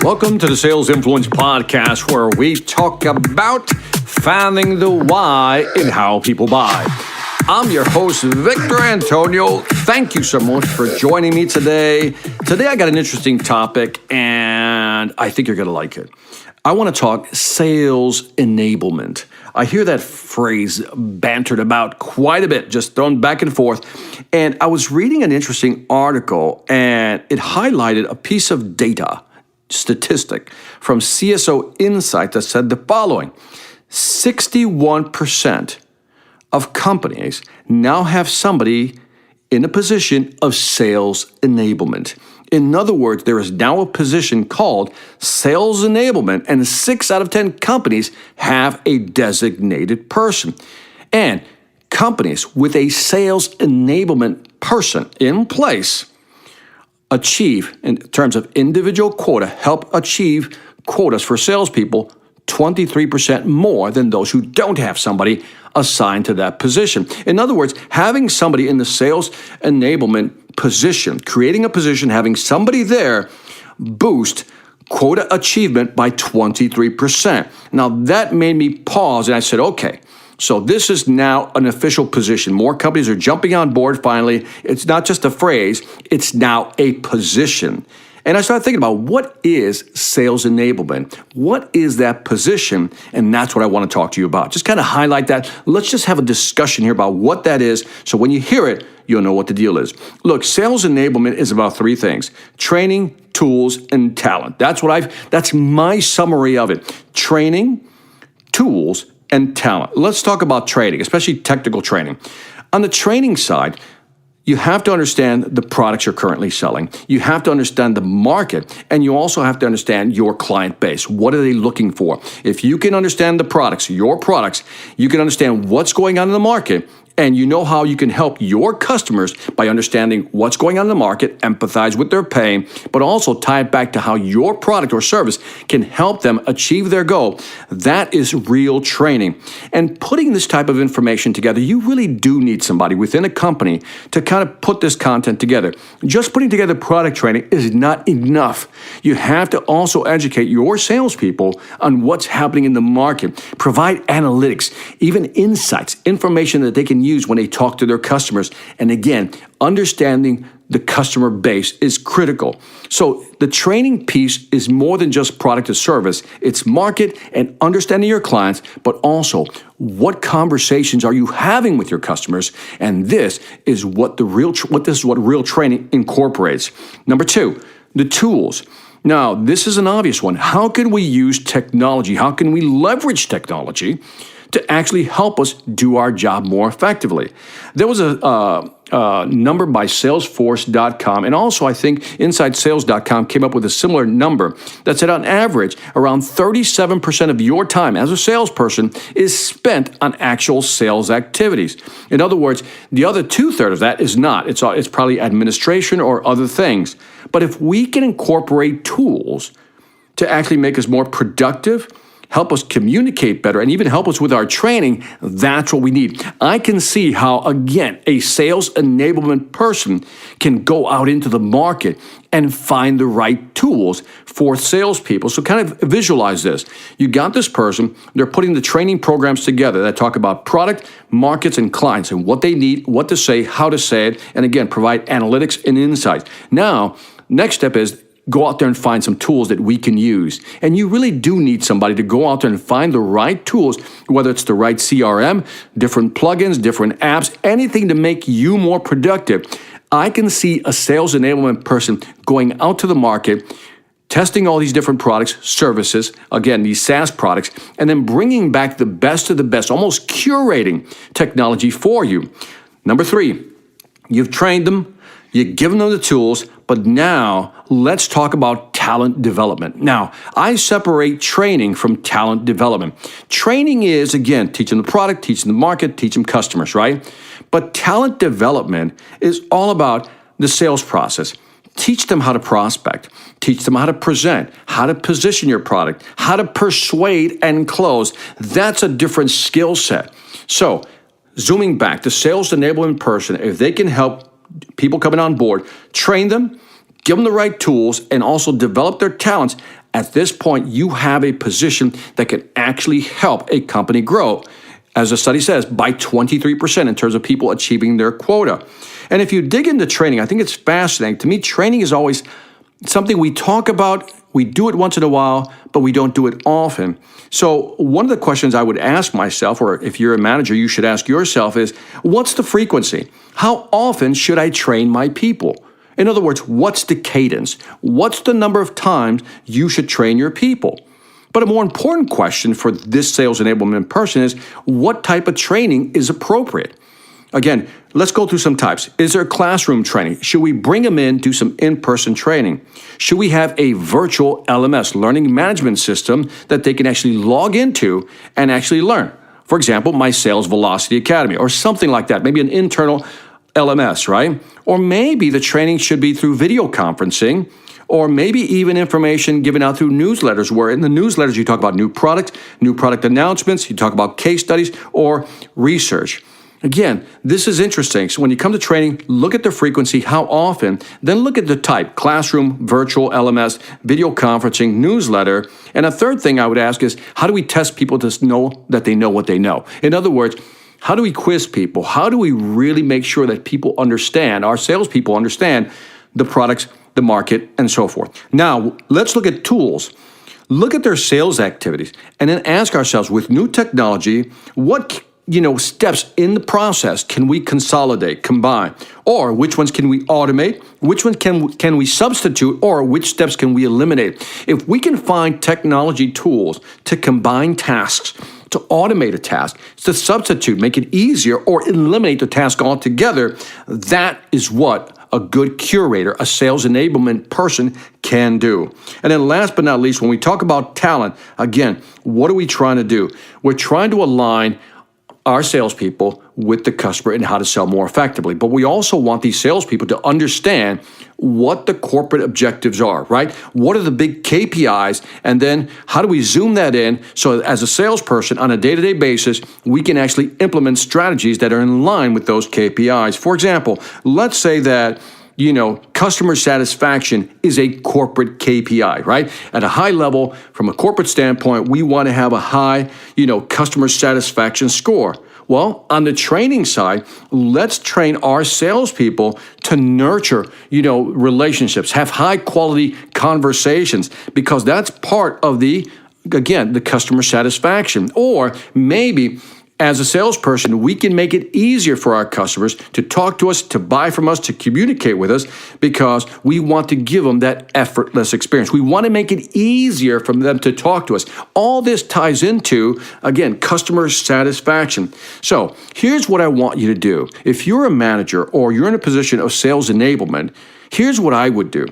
Welcome to the Sales Influence Podcast, where we talk about finding the why in how people buy. I'm your host, Victor Antonio. Thank you so much for joining me today. Today I got an interesting topic, and I think you're going to like it. I want to talk sales enablement. I hear that phrase bantered about quite a bit, just thrown back and forth. And I was reading an interesting article, and it highlighted a piece of data, statistic, from CSO Insight that said the following: 61% of companies now have somebody in a position of sales enablement. In other words, there is now a position called sales enablement, and 6 out of 10 companies have a designated person. And companies with a sales enablement person in place achieve, in terms of individual quota, help achieve quotas for salespeople 23% more than those who don't have somebody assigned to that position. In other words, having somebody in the sales enablement position, creating a position, having somebody there boost quota achievement by 23%. Now that made me pause and I said, okay, so this is now an official position. More companies are jumping on board finally. It's not just a phrase, it's now a position. And I started thinking about, what is sales enablement? What is that position? And that's what I want to talk to you about. Just kind of highlight that. Let's just have a discussion here about what that is, so when you hear it, you'll know what the deal is. Look, sales enablement is about 3 things: training, tools, and talent. That's my summary of it. Training, tools, and talent. Let's talk about training, especially technical training. On the training side, you have to understand the products you're currently selling. You have to understand the market, and you also have to understand your client base. What are they looking for? If you can understand the products, your products, you can understand what's going on in the market, and you know how you can help your customers by understanding what's going on in the market, empathize with their pain, but also tie it back to how your product or service can help them achieve their goal. That is real training. And putting this type of information together, you really do need somebody within a company to kind of put this content together. Just putting together product training is not enough. You have to also educate your salespeople on what's happening in the market, provide analytics, even insights, information that they can use when they talk to their customers. And again, understanding the customer base is critical. So the training piece is more than just product or service. It's market and understanding your clients, but also what conversations are you having with your customers? And this is what real training incorporates. Number 2, the tools. Now, this is an obvious one. How can we use technology? How can we leverage technology to actually help us do our job more effectively? There was a number by Salesforce.com, and also I think InsideSales.com came up with a similar number that said on average around 37% of your time as a salesperson is spent on actual sales activities. In other words, the other 2/3 of that is not. It's probably administration or other things. But if we can incorporate tools to actually make us more productive, help us communicate better, and even help us with our training, that's what we need. I can see how, again, a sales enablement person can go out into the market and find the right tools for salespeople. So kind of visualize this. You got this person, they're putting the training programs together that talk about product, markets, and clients, and what they need, what to say, how to say it, and again, provide analytics and insights. Now, next step is go out there and find some tools that we can use. And you really do need somebody to go out there and find the right tools, whether it's the right CRM, different plugins, different apps, anything to make you more productive. I can see a sales enablement person going out to the market, testing all these different products, services, again, these SaaS products, and then bringing back the best of the best, almost curating technology for you. Number 3, you've trained them, you've given them the tools, but now let's talk about talent development. Now, I separate training from talent development. Training is, again, teaching the product, teaching the market, teaching customers, right? But talent development is all about the sales process. Teach them how to prospect. Teach them how to present, how to position your product, how to persuade and close. That's a different skill set. So, zooming back, the sales enablement person, if they can help people coming on board, train them, give them the right tools, and also develop their talents, at this point, you have a position that can actually help a company grow, as the study says, by 23% in terms of people achieving their quota. And if you dig into training, I think it's fascinating. To me, training is always something we talk about, we do it once in a while, but we don't do it often. So one of the questions I would ask myself, or if you're a manager, you should ask yourself is, what's the frequency? How often should I train my people? In other words, what's the cadence? What's the number of times you should train your people? But a more important question for this sales enablement person is, what type of training is appropriate? Again, let's go through some types. Is there classroom training? Should we bring them in, do some in-person training? Should we have a virtual LMS, learning management system, that they can actually log into and actually learn? For example, my Sales Velocity Academy or something like that, maybe an internal LMS, right? Or maybe the training should be through video conferencing, or maybe even information given out through newsletters, where in the newsletters you talk about new product announcements, you talk about case studies or research. Again, this is interesting. So when you come to training, look at the frequency, how often, then look at the type: classroom, virtual, LMS, video conferencing, newsletter. And a third thing I would ask is, how do we test people to know that they know what they know? In other words, how do we quiz people? How do we really make sure that people understand, our salespeople understand the products, the market, and so forth? Now, let's look at tools. Look at their sales activities and then ask ourselves, with new technology, what steps in the process can we consolidate, combine? Or which ones can we automate? Which ones can we substitute? Or which steps can we eliminate? If we can find technology tools to combine tasks, to automate a task, to substitute, make it easier, or eliminate the task altogether, that is what a good curator, a sales enablement person, can do. And then last but not least, when we talk about talent, again, what are we trying to do? We're trying to align our salespeople with the customer and how to sell more effectively. But we also want these salespeople to understand what the corporate objectives are, right? What are the big KPIs? And then how do we zoom that in so as a salesperson on a day-to-day basis, we can actually implement strategies that are in line with those KPIs. For example, let's say that customer satisfaction is a corporate KPI, right? At a high level, from a corporate standpoint, we want to have a high, customer satisfaction score. Well, on the training side, let's train our salespeople to nurture, relationships, have high quality conversations, because that's part of the customer satisfaction. Or maybe as a salesperson, we can make it easier for our customers to talk to us, to buy from us, to communicate with us, because we want to give them that effortless experience. We want to make it easier for them to talk to us. All this ties into, again, customer satisfaction. So here's what I want you to do. If you're a manager or you're in a position of sales enablement, here's what I would do.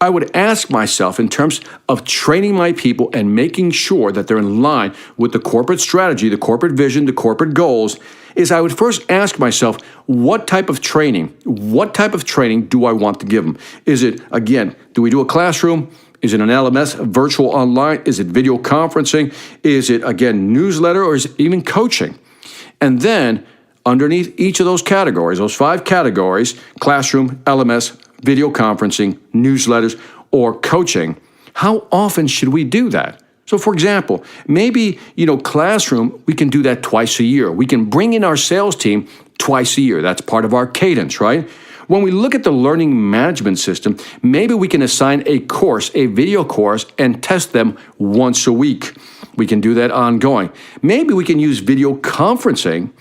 I would ask myself, in terms of training my people and making sure that they're in line with the corporate strategy, the corporate vision, the corporate goals, is I would first ask myself, what type of training do I want to give them? Is it, again, do we do a classroom? Is it an LMS, virtual online? Is it video conferencing? Is it, again, newsletter? Or is it even coaching? And then underneath each of those categories, those 5 categories, classroom, LMS, video conferencing, newsletters, or coaching, how often should we do that? So for example, maybe, classroom, we can do that twice a year. We can bring in our sales team twice a year. That's part of our cadence, right? When we look at the learning management system, maybe we can assign a course, a video course, and test them once a week. We can do that ongoing. Maybe we can use video conferencing.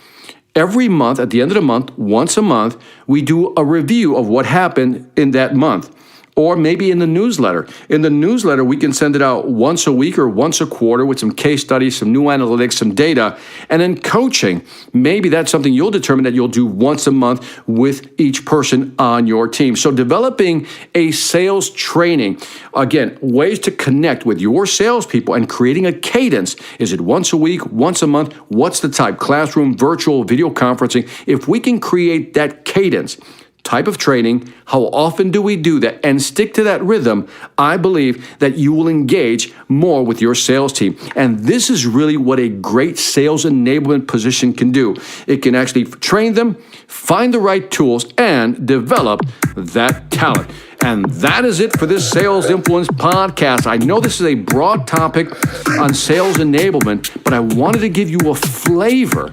Every month, at the end of the month, once a month, we do a review of what happened in that month. Or maybe in the newsletter. In the newsletter, we can send it out once a week or once a quarter with some case studies, some new analytics, some data. And then coaching, maybe that's something you'll determine that you'll do once a month with each person on your team. So developing a sales training, again, ways to connect with your salespeople and creating a cadence. Is it once a week, once a month? What's the type? Classroom, virtual, video conferencing. If we can create that cadence, type of training, how often do we do that, and stick to that rhythm, I believe that you will engage more with your sales team. And this is really what a great sales enablement position can do. It can actually train them, find the right tools, and develop that talent. And that is it for this Sales Influence podcast. I know this is a broad topic on sales enablement, but I wanted to give you a flavor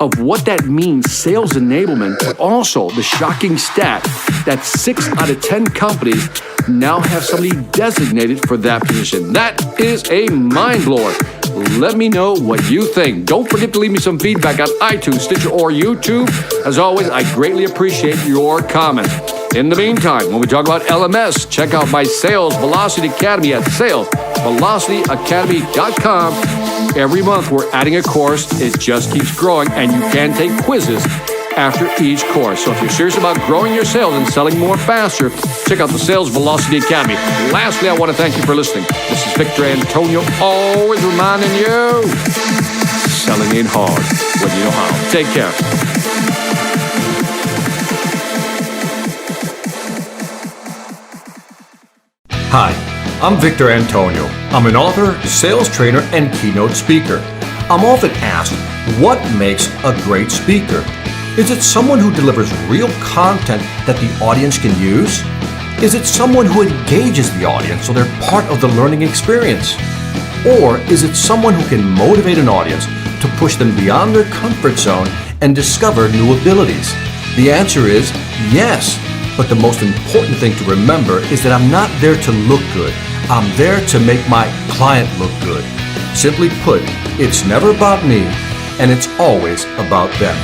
of what that means, sales enablement, but also the shocking stat that 6 out of 10 companies now have somebody designated for that position. That is a mind blower. Let me know what you think. Don't forget to leave me some feedback on iTunes, Stitcher, or YouTube. As always, I greatly appreciate your comments. In the meantime, when we talk about LMS, check out my Sales Velocity Academy at salesvelocityacademy.com. Every month we're adding a course. It just keeps growing, and you can take quizzes after each course. So if you're serious about growing your sales and selling more faster, check out the Sales Velocity Academy. Lastly, I want to thank you for listening. This is Victor Antonio, always reminding you, selling ain't hard when you know how. Take care. Hi, I'm Victor Antonio. I'm an author, sales trainer, and keynote speaker. I'm often asked, what makes a great speaker? Is it someone who delivers real content that the audience can use? Is it someone who engages the audience so they're part of the learning experience? Or is it someone who can motivate an audience to push them beyond their comfort zone and discover new abilities? The answer is yes. But the most important thing to remember is that I'm not there to look good. I'm there to make my client look good. Simply put, it's never about me, and it's always about them.